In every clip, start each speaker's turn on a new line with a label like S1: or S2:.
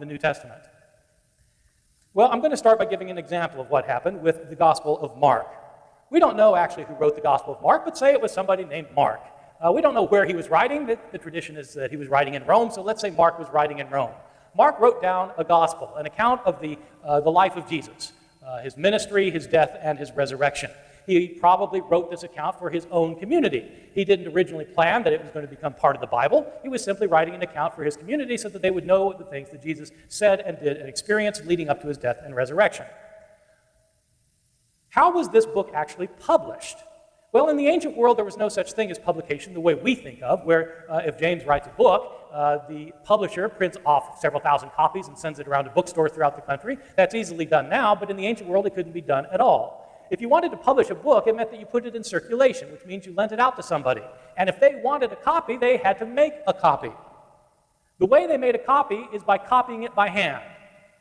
S1: the New Testament? Well, I'm going to start by giving an example of what happened with the Gospel of Mark. We don't know actually who wrote the Gospel of Mark, but say it was somebody named Mark. We don't know where he was writing. The tradition is that he was writing in Rome, so let's say Mark was writing in Rome. Mark wrote down a gospel, an account of the life of Jesus, his ministry, his death, and his resurrection. He probably wrote this account for his own community. He didn't originally plan that it was going to become part of the Bible. He was simply writing an account for his community so that they would know the things that Jesus said and did and experienced leading up to his death and resurrection. How was this book actually published? Well, in the ancient world, there was no such thing as publication the way we think of, where if James writes a book, the publisher prints off several thousand copies and sends it around to bookstores throughout the country. That's easily done now, but in the ancient world, it couldn't be done at all. If you wanted to publish a book, it meant that you put it in circulation, which means you lent it out to somebody. And if they wanted a copy, they had to make a copy. The way they made a copy is by copying it by hand,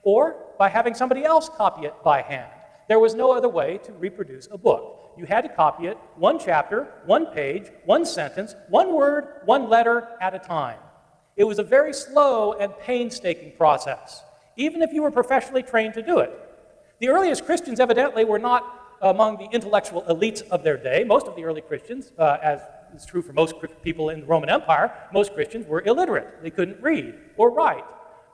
S1: or by having somebody else copy it by hand. There was no other way to reproduce a book. You had to copy it one chapter, one page, one sentence, one word, one letter at a time. It was a very slow and painstaking process, even if you were professionally trained to do it. The earliest Christians evidently were not among the intellectual elites of their day. Most of the early Christians, as is true for most people in the Roman Empire, most Christians were illiterate. They couldn't read or write.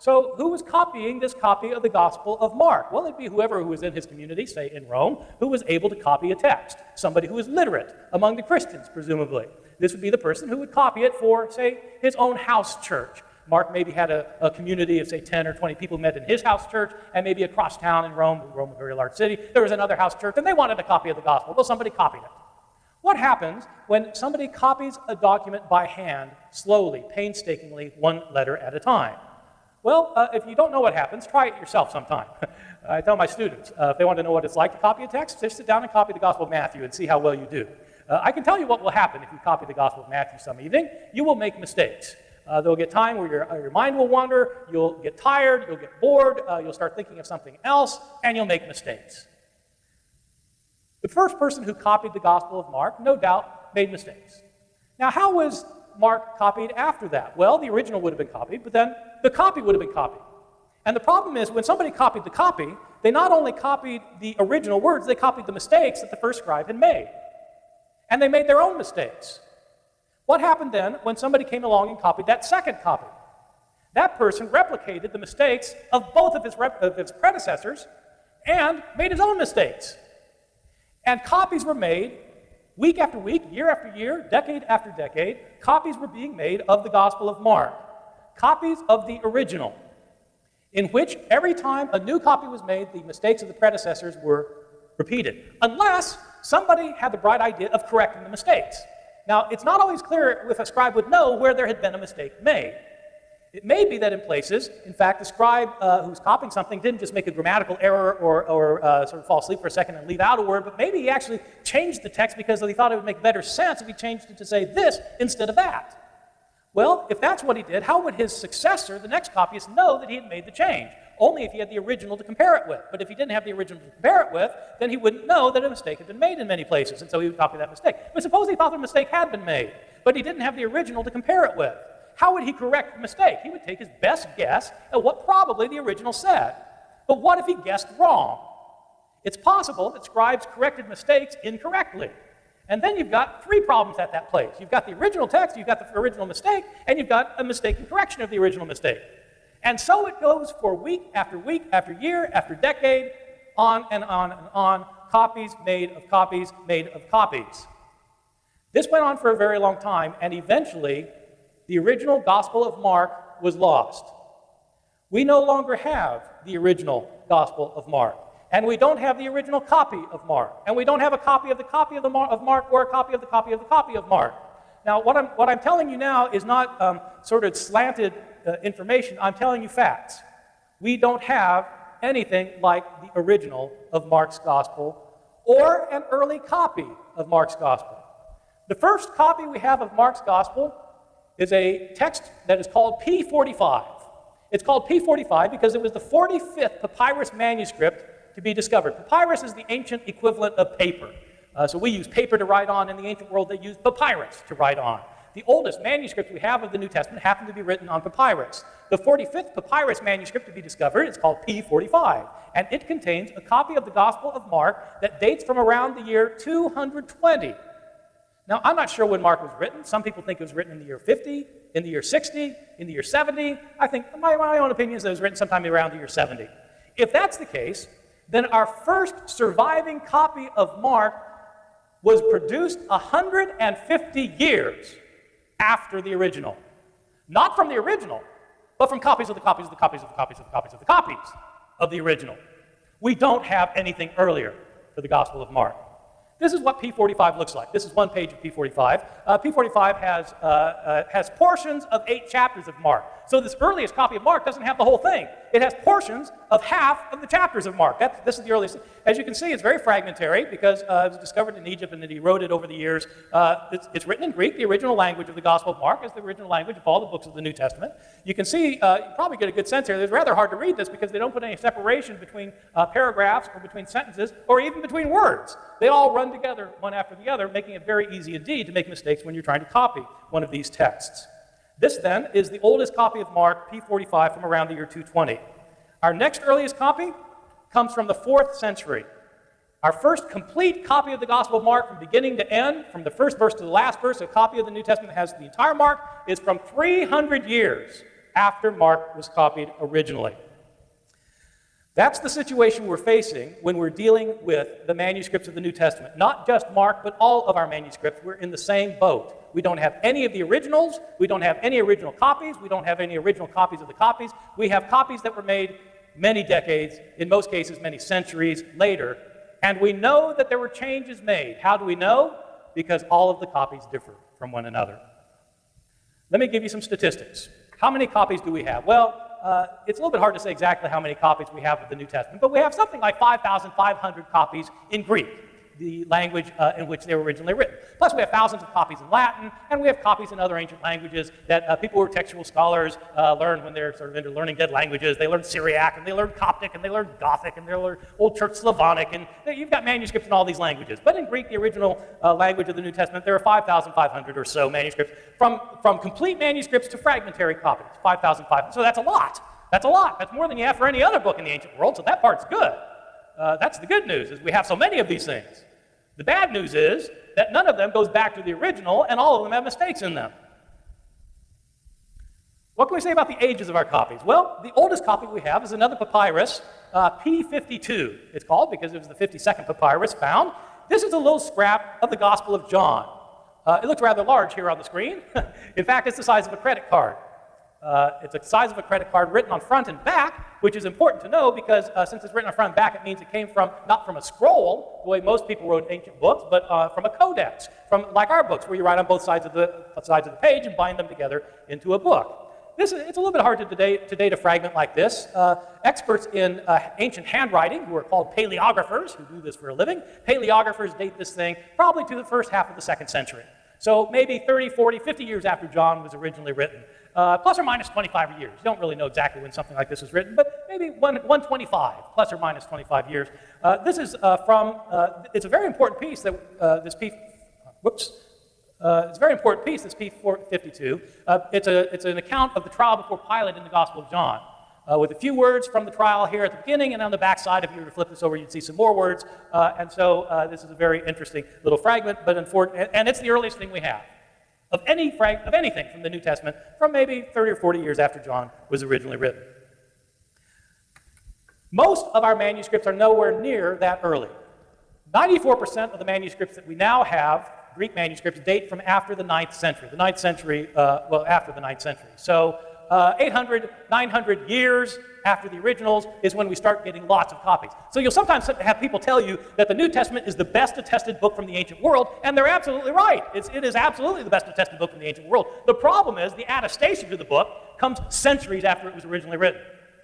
S1: So who was copying this copy of the Gospel of Mark? Well, it'd be whoever who was in his community, say in Rome, who was able to copy a text. Somebody who was literate among the Christians, presumably. This would be the person who would copy it for, say, his own house church. Mark maybe had a community of, say, 10 or 20 people met in his house church, and maybe across town in Rome, Rome was a very large city, there was another house church, and they wanted a copy of the Gospel. Well, somebody copied it. What happens when somebody copies a document by hand, slowly, painstakingly, one letter at a time? Well, if you don't know what happens, try it yourself sometime. I tell my students, if they want to know what it's like to copy a text, just sit down and copy the Gospel of Matthew and see how well you do. I can tell you what will happen if you copy the Gospel of Matthew some evening. You will make mistakes. There'll get time where your mind will wander, you'll get tired, you'll get bored, you'll start thinking of something else, and you'll make mistakes. The first person who copied the Gospel of Mark, no doubt, made mistakes. Now, how was Mark copied after that? Well, the original would have been copied, but then the copy would have been copied. And the problem is, when somebody copied the copy, they not only copied the original words, they copied the mistakes that the first scribe had made. And they made their own mistakes. What happened then when somebody came along and copied that second copy? That person replicated the mistakes of both of his predecessors and made his own mistakes. And copies were made week after week, year after year, decade after decade. Copies were being made of the Gospel of Mark. Copies of the original, in which every time a new copy was made, the mistakes of the predecessors were repeated, unless somebody had the bright idea of correcting the mistakes. Now, it's not always clear if a scribe would know where there had been a mistake made. It may be that in places, in fact, the scribe who's copying something didn't just make a grammatical error or sort of fall asleep for a second and leave out a word, but maybe he actually changed the text because he thought it would make better sense if he changed it to say this instead of that. Well, if that's what he did, how would his successor, the next copyist, know that he had made the change? Only if he had the original to compare it with. But if he didn't have the original to compare it with, then he wouldn't know that a mistake had been made in many places, and so he would copy that mistake. But suppose he thought the mistake had been made, but he didn't have the original to compare it with. How would he correct the mistake? He would take his best guess at what probably the original said. But what if he guessed wrong? It's possible that scribes corrected mistakes incorrectly. And then you've got three problems at that place. You've got the original text, you've got the original mistake, and you've got a mistaken correction of the original mistake. And so it goes for week after year after decade, on and on and on, copies made of copies made of copies. This went on for a very long time, and eventually the original Gospel of Mark was lost. We no longer have the original Gospel of Mark. And we don't have the original copy of Mark. And we don't have a copy of the copy of Mark or a copy of the copy of the copy of Mark. Now, what I'm telling you now is not sort of slanted information. I'm telling you facts. We don't have anything like the original of Mark's Gospel or an early copy of Mark's Gospel. The first copy we have of Mark's Gospel is a text that is called P45. It's called P45 because it was the 45th papyrus manuscript to be discovered. Papyrus is the ancient equivalent of paper. So we use paper to write on. In the ancient world, they used papyrus to write on. The oldest manuscripts we have of the New Testament happen to be written on papyrus. The 45th papyrus manuscript to be discovered is called P45, and it contains a copy of the Gospel of Mark that dates from around the year 220. Now, I'm not sure when Mark was written. Some people think it was written in the year 50, in the year 60, in the year 70. I think my own opinion is that it was written sometime around the year 70. If that's the case, then our first surviving copy of Mark was produced 150 years after the original. Not from the original, but from copies of the copies of the copies of the copies of the copies of the copies of the original. We don't have anything earlier for the Gospel of Mark. This is what P45 looks like. This is one page of P45. P45 has portions of 8 chapters of Mark. So this earliest copy of Mark doesn't have the whole thing. It has portions of half of the chapters of Mark. This is the earliest. As you can see, it's very fragmentary because it was discovered in Egypt and then eroded over the years. It's written in Greek. The original language of the Gospel of Mark is the original language of all the books of the New Testament. You can see, you probably get a good sense here. It's rather hard to read this because they don't put any separation between paragraphs or between sentences or even between words. They all run together one after the other, making it very easy indeed to make mistakes when you're trying to copy one of these texts. This then is the oldest copy of Mark, P45, from around the year 220. Our next earliest copy comes from the 4th century. Our first complete copy of the Gospel of Mark from beginning to end, from the first verse to the last verse, a copy of the New Testament that has the entire Mark, is from 300 years after Mark was copied originally. That's the situation we're facing when we're dealing with the manuscripts of the New Testament. Not just Mark, but all of our manuscripts. We're in the same boat. We don't have any of the originals. We don't have any original copies. We don't have any original copies of the copies. We have copies that were made many decades, in most cases many centuries later. And we know that there were changes made. How do we know? Because all of the copies differ from one another. Let me give you some statistics. How many copies do we have? Well, it's a little bit hard to say exactly how many copies we have of the New Testament, but we have something like 5,500 copies in Greek, the language in which they were originally written. Plus, we have thousands of copies in Latin, and we have copies in other ancient languages that people who are textual scholars learn when they're sort of into learning dead languages. They learn Syriac, and they learn Coptic, and they learn Gothic, and they learn Old Church Slavonic, and you've got manuscripts in all these languages. But in Greek, the original language of the New Testament, there are 5,500 or so manuscripts, from complete manuscripts to fragmentary copies, 5,500. So that's a lot. That's a lot. That's more than you have for any other book in the ancient world, so that part's good. That's the good news, is we have so many of these things. The bad news is that none of them goes back to the original, and all of them have mistakes in them. What can we say about the ages of our copies? Well, the oldest copy we have is another papyrus, P52. It's called because it was the 52nd papyrus found. This is a little scrap of the Gospel of John. It looks rather large here on the screen. In fact, it's the size of a credit card. It's the size of a credit card written on front and back, which is important to know because since it's written on front and back, it means it came from, not from a scroll, the way most people wrote ancient books, but from a codex, from like our books, where you write on both sides of the page and bind them together into a book. It's a little bit hard to date a fragment like this. Experts in ancient handwriting, who are called paleographers, who do this for a living, paleographers date this thing probably to the first half of the 2nd century. So maybe 30, 40, 50 years after John was originally written. Plus or minus 25 years. You don't really know exactly when something like this was written, but maybe 125, plus or minus 25 years. This is it's a very important piece that it's a very important piece, this P52. It's an account of the trial before Pilate in the Gospel of John, with a few words from the trial here at the beginning, and on the back side, if you were to flip this over, you'd see some more words. And so this is a very interesting little fragment, but and it's the earliest thing we have of anything from the New Testament from maybe 30 or 40 years after John was originally written. Most of our manuscripts are nowhere near that early. 94% of the manuscripts that we now have, Greek manuscripts, date from after the 9th century. The 9th century, after the 9th century. So 800, 900 years after the originals is when we start getting lots of copies. So you'll sometimes have people tell you that the New Testament is the best attested book from the ancient world, and they're absolutely right. It is absolutely the best attested book from the ancient world. The problem is the attestation to the book comes centuries after it was originally written.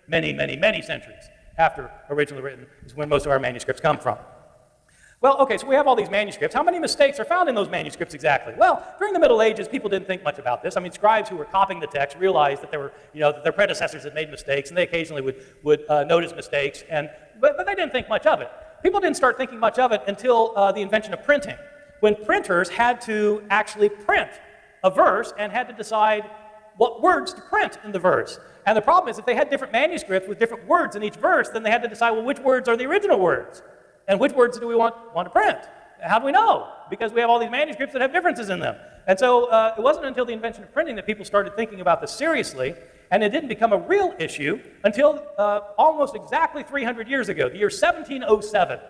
S1: Many, many, many centuries after originally written is when most of our manuscripts come from. Well, okay, so we have all these manuscripts. How many mistakes are found in those manuscripts exactly? Well, during the Middle Ages, people didn't think much about this. I mean, scribes who were copying the text realized that that their predecessors had made mistakes, and they occasionally would notice mistakes, but they didn't think much of it. People didn't start thinking much of it until the invention of printing, when printers had to actually print a verse and had to decide what words to print in the verse. And the problem is if they had different manuscripts with different words in each verse, then they had to decide, well, which words are the original words? And which words do we want to print? How do we know? Because we have all these manuscripts that have differences in them. And so it wasn't until the invention of printing that people started thinking about this seriously, and it didn't become a real issue until almost exactly 300 years ago, the year 1707.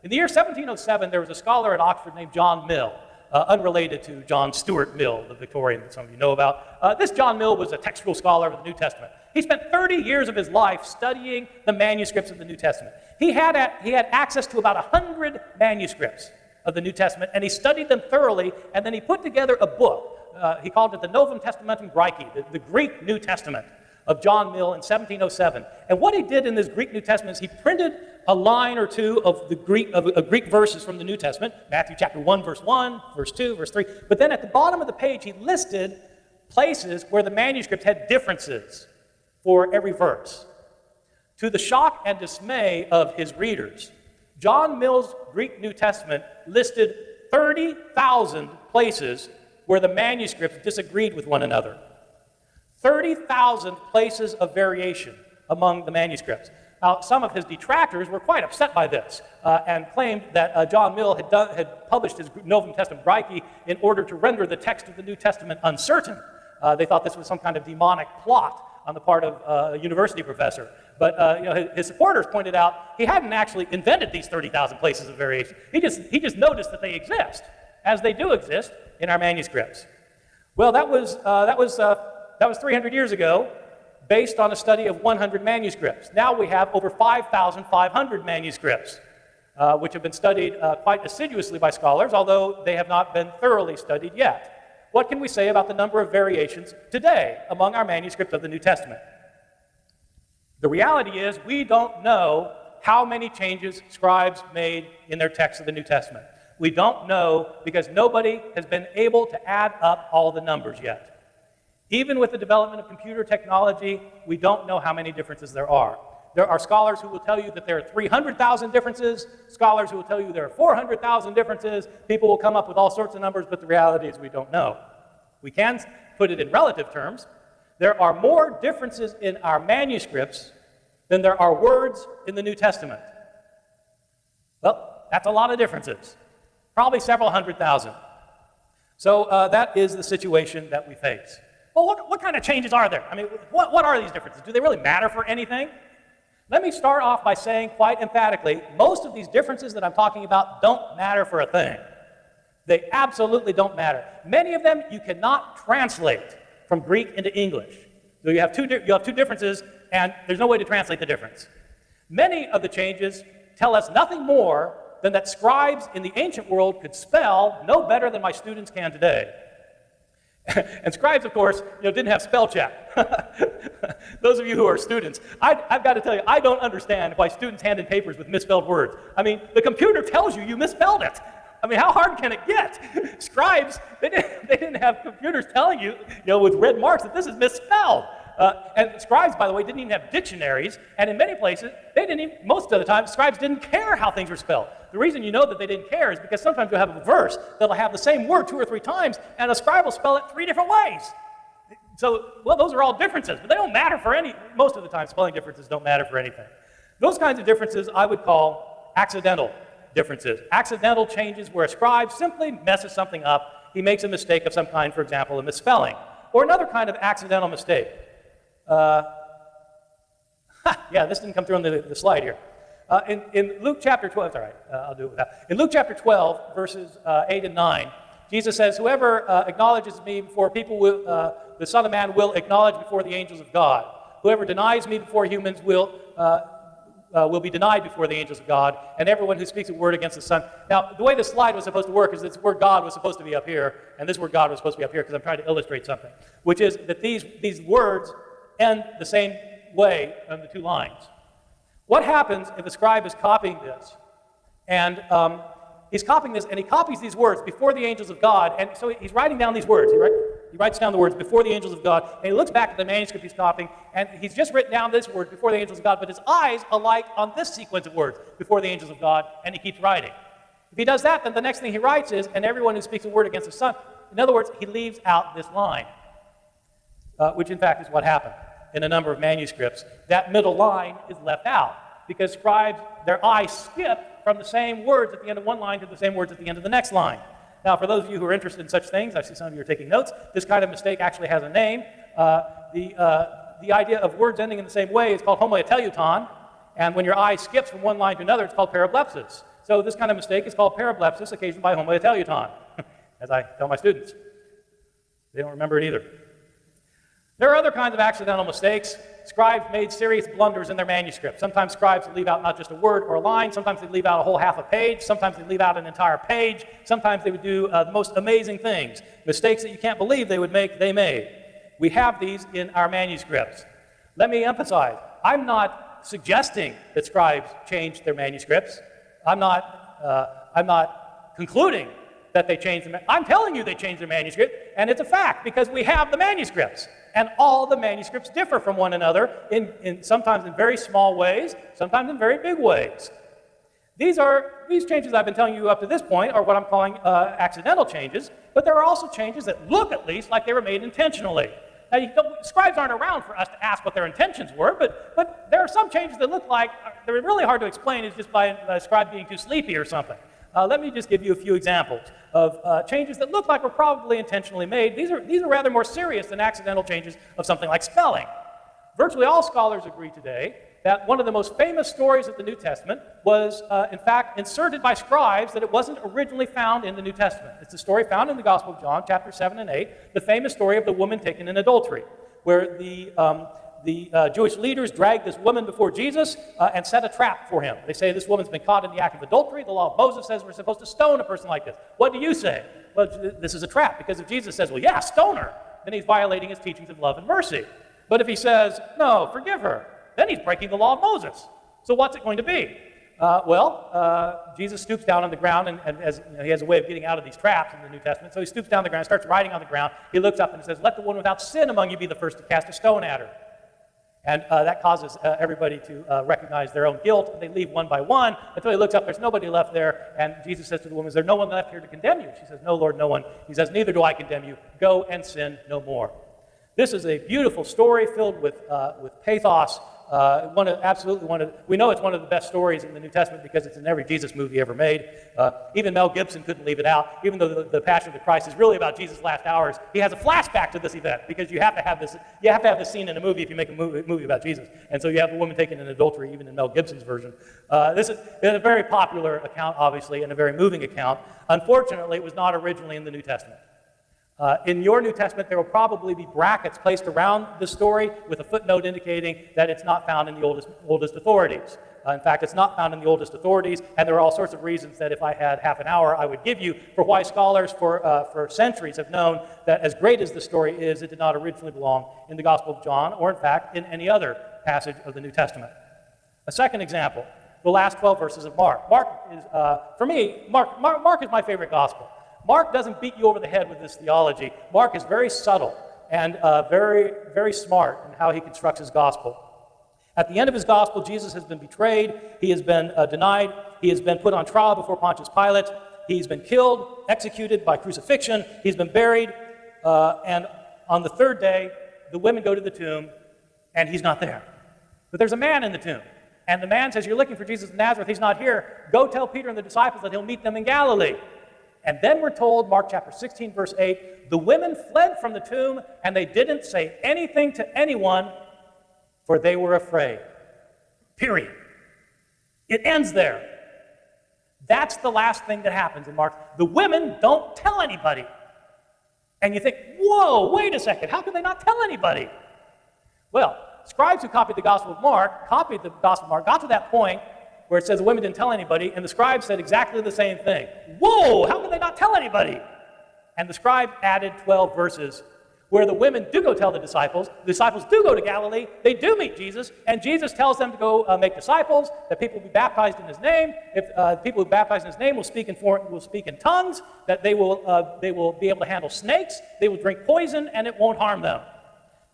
S1: In the year 1707, there was a scholar at Oxford named John Mill, unrelated to John Stuart Mill, the Victorian that some of you know about. This John Mill was a textual scholar of the New Testament. He spent 30 years of his life studying the manuscripts of the New Testament. He had access to about 100 manuscripts of the New Testament, and he studied them thoroughly, and then he put together a book. He called it the Novum Testamentum Graeci, the Greek New Testament of John Mill in 1707. And what he did in this Greek New Testament is he printed a line or two of the Greek verses from the New Testament, Matthew chapter 1, verse 1, verse 2, verse 3. But then at the bottom of the page, he listed places where the manuscript had differences for every verse. To the shock and dismay of his readers, John Mill's Greek New Testament listed 30,000 places where the manuscripts disagreed with one another. 30,000 places of variation among the manuscripts. Now, some of his detractors were quite upset by this and claimed that John Mill had published his Novum Testament Graeci in order to render the text of the New Testament uncertain. They thought this was some kind of demonic plot on the part of a university professor. But his supporters pointed out he hadn't actually invented these 30,000 places of variation. He just noticed that they exist, as they do exist in our manuscripts. Well, that was 300 years ago, based on a study of 100 manuscripts. Now we have over 5,500 manuscripts, which have been studied quite assiduously by scholars, although they have not been thoroughly studied yet. What can we say about the number of variations today among our manuscripts of the New Testament? The reality is we don't know how many changes scribes made in their texts of the New Testament. We don't know because nobody has been able to add up all the numbers yet. Even with the development of computer technology, we don't know how many differences there are. There are scholars who will tell you that there are 300,000 differences, scholars who will tell you there are 400,000 differences. People will come up with all sorts of numbers, but the reality is we don't know. We can put it in relative terms. There are more differences in our manuscripts than there are words in the New Testament. Well, that's a lot of differences, probably several 100,000. So that is the situation that we face. Well, what kind of changes are there? I mean, what are these differences? Do they really matter for anything? Let me start off by saying quite emphatically, most of these differences that I'm talking about don't matter for a thing. They absolutely don't matter. Many of them you cannot translate from Greek into English. So you have two differences, and there's no way to translate the difference. Many of the changes tell us nothing more than that scribes in the ancient world could spell no better than my students can today. And scribes, of course, didn't have spell check. Those of you who are students, I've got to tell you, I don't understand why students hand in papers with misspelled words. I mean, the computer tells you misspelled it. I mean, how hard can it get? Scribes, they didn't have computers telling you, with red marks that this is misspelled. And scribes, by the way, didn't even have dictionaries, and in many places, most of the time, scribes didn't care how things were spelled. The reason you know that they didn't care is because sometimes you'll have a verse that'll have the same word 2 or 3 times, and a scribe will spell it 3 different ways. So, well, those are all differences, but they don't matter for most of the time, spelling differences don't matter for anything. Those kinds of differences I would call accidental differences. Accidental changes where a scribe simply messes something up. He makes a mistake of some kind, for example, a misspelling, or another kind of accidental mistake. Yeah, this didn't come through on the slide here. In Luke chapter 12, it's all right, I'll do it without. In Luke chapter 12, verses 8 and 9, Jesus says, whoever acknowledges me before people, the Son of Man will acknowledge before the angels of God. Whoever denies me before humans will be denied before the angels of God, and everyone who speaks a word against the Son. Now, the way this slide was supposed to work is this word God was supposed to be up here, and this word God was supposed to be up here because I'm trying to illustrate something, which is that these words end the same way on the 2 lines. What happens if a scribe is copying this, and he's copying this, and he copies these words before the angels of God, and so he's writing down these words. He writes down the words before the angels of God, and he looks back at the manuscript he's copying, and he's just written down this word before the angels of God, but his eyes alight on this sequence of words before the angels of God, and he keeps writing. If he does that, then the next thing he writes is, and everyone who speaks a word against the Son, In other words, he leaves out this line, which in fact is what happened in a number of manuscripts. That middle line is left out because scribes, their eyes skip from the same words at the end of one line to the same words at the end of the next line. Now, for those of you who are interested in such things, I see some of you are taking notes, this kind of mistake actually has a name. The idea of words ending in the same way is called homoteleuton, and when your eye skips from one line to another, it's called parablepsis. So this kind of mistake is called parablepsis occasioned by homoteleuton, as I tell my students. They don't remember it either. There are other kinds of accidental mistakes. Scribes made serious blunders in their manuscripts. Sometimes scribes would leave out not just a word or a line, sometimes they'd leave out a whole half a page, sometimes they'd leave out an entire page, sometimes they would do the most amazing things. Mistakes that you can't believe they would make, they made. We have these in our manuscripts. Let me emphasize, I'm not suggesting that scribes changed their manuscripts. I'm not concluding that they changed them. I'm telling you they changed their manuscript, and it's a fact because we have the manuscripts. And all the manuscripts differ from one another, sometimes in very small ways, sometimes in very big ways. These changes I've been telling you up to this point are what I'm calling accidental changes, but there are also changes that look at least like they were made intentionally. Now, scribes aren't around for us to ask what their intentions were, but there are some changes that look like they're really hard to explain. It's just by a scribe being too sleepy or something. Let me just give you a few examples of changes that look like were probably intentionally made. These are rather more serious than accidental changes of something like spelling. Virtually all scholars agree today that one of the most famous stories of the New Testament was, in fact, inserted by scribes, that it wasn't originally found in the New Testament. It's a story found in the Gospel of John, chapters 7 and 8, the famous story of the woman taken in adultery, where the Jewish leaders dragged this woman before Jesus and set a trap for him. They say this woman's been caught in the act of adultery. The law of Moses says we're supposed to stone a person like this. What do you say? Well, this is a trap, because if Jesus says, well, yeah, stone her, then he's violating his teachings of love and mercy. But if he says, no, forgive her, then he's breaking the law of Moses. So what's it going to be? Jesus stoops down on the ground, and as you know, he has a way of getting out of these traps in the New Testament. So he stoops down on the ground, starts writing on the ground. He looks up and says, let the one without sin among you be the first to cast a stone at her. And that causes everybody to recognize their own guilt. And they leave one by one until he looks up. There's nobody left there. And Jesus says to the woman, is there no one left here to condemn you? She says, no, Lord, no one. He says, neither do I condemn you. Go and sin no more. This is a beautiful story filled with pathos. We know it's one of the best stories in the New Testament because it's in every Jesus movie ever made. Even Mel Gibson couldn't leave it out. Even though the Passion of the Christ is really about Jesus' last hours, he has a flashback to this event because you have to have this scene in a movie if you make a movie about Jesus. And so you have the woman taken in adultery even in Mel Gibson's version. This is a very popular account, obviously, and a very moving account. Unfortunately, it was not originally in the New Testament. In your New Testament, there will probably be brackets placed around the story with a footnote indicating that it's not found in the oldest authorities. In fact, it's not found in the oldest authorities, and there are all sorts of reasons that if I had half an hour, I would give you for why scholars for centuries have known that as great as the story is, it did not originally belong in the Gospel of John, or in fact, in any other passage of the New Testament. A second example, the last 12 verses of Mark. Mark is, for me, Mark is my favorite gospel. Mark doesn't beat you over the head with this theology. Mark is very subtle and very, very smart in how he constructs his gospel. At the end of his gospel, Jesus has been betrayed. He has been denied. He has been put on trial before Pontius Pilate. He's been killed, executed by crucifixion. He's been buried. And on the third day, the women go to the tomb, and he's not there. But there's a man in the tomb. And the man says, you're looking for Jesus of Nazareth. He's not here. Go tell Peter and the disciples that he'll meet them in Galilee. And then we're told, Mark chapter 16, verse 8, the women fled from the tomb, and they didn't say anything to anyone, for they were afraid. Period. It ends there. That's the last thing that happens in Mark. The women don't tell anybody. And you think, whoa, wait a second, how could they not tell anybody? Well, scribes who copied the Gospel of Mark, got to that point where it says the women didn't tell anybody, and the scribe said exactly the same thing. Whoa, how could they not tell anybody? And the scribe added 12 verses where the women do go tell the disciples do go to Galilee, they do meet Jesus, and Jesus tells them to go make disciples, that people will be baptized in his name. If people who baptize in his name will speak in tongues, that they will be able to handle snakes, they will drink poison, and it won't harm them.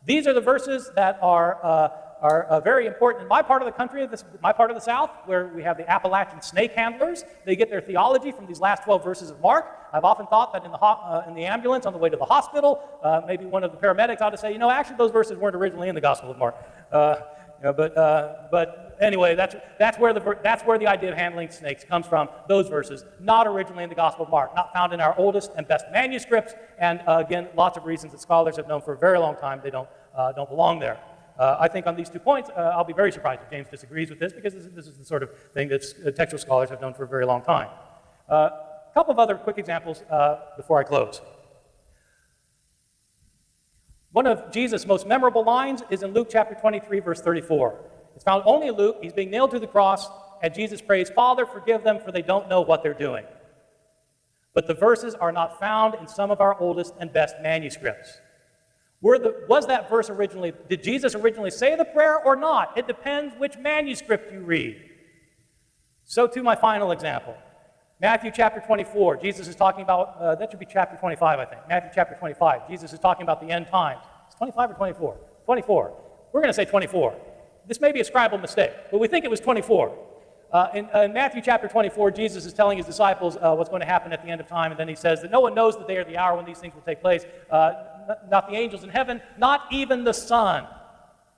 S1: These are the verses that are are very important in my part of the country, my part of the South, where we have the Appalachian snake handlers. They get their theology from these last 12 verses of Mark. I've often thought that in the ambulance on the way to the hospital, maybe one of the paramedics ought to say, actually those verses weren't originally in the Gospel of Mark. But anyway, that's where the idea of handling snakes comes from. Those verses, not originally in the Gospel of Mark, not found in our oldest and best manuscripts, and again, lots of reasons that scholars have known for a very long time they don't belong there. I think on these 2 points, I'll be very surprised if James disagrees with this, because this is the sort of thing that textual scholars have known for a very long time. A couple of other quick examples before I close. One of Jesus' most memorable lines is in Luke chapter 23, verse 34. It's found only in Luke. He's being nailed to the cross, and Jesus prays, "Father, forgive them, for they don't know what they're doing." But the verses are not found in some of our oldest and best manuscripts. Was that verse originally, did Jesus originally say the prayer or not? It depends which manuscript you read. So to my final example. Matthew chapter 24, Jesus is talking about, that should be chapter 25, I think. Matthew chapter 25, Jesus is talking about the end times. It's 25 or 24? 24. We're going to say 24. This may be a scribal mistake, but we think it was 24. In Matthew chapter 24, Jesus is telling his disciples what's going to happen at the end of time, and then he says that no one knows the day or the hour when these things will take place, not the angels in heaven, not even the Son.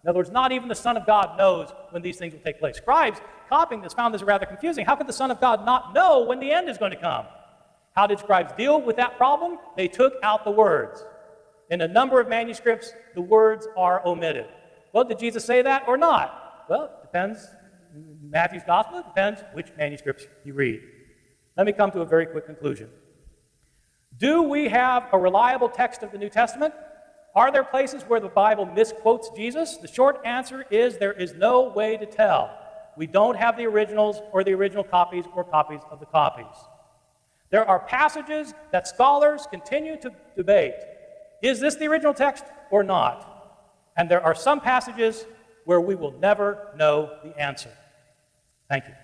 S1: In other words, not even the Son of God knows when these things will take place. Scribes copying this found this rather confusing. How could the Son of God not know when the end is going to come? How did scribes deal with that problem? They took out the words. In a number of manuscripts, the words are omitted. Well, did Jesus say that or not? Well, it depends. In Matthew's Gospel, it depends which manuscripts you read. Let me come to a very quick conclusion. Do we have a reliable text of the New Testament? Are there places where the Bible misquotes Jesus? The short answer is there is no way to tell. We don't have the originals or the original copies or copies of the copies. There are passages that scholars continue to debate. Is this the original text or not? And there are some passages where we will never know the answer. Thank you.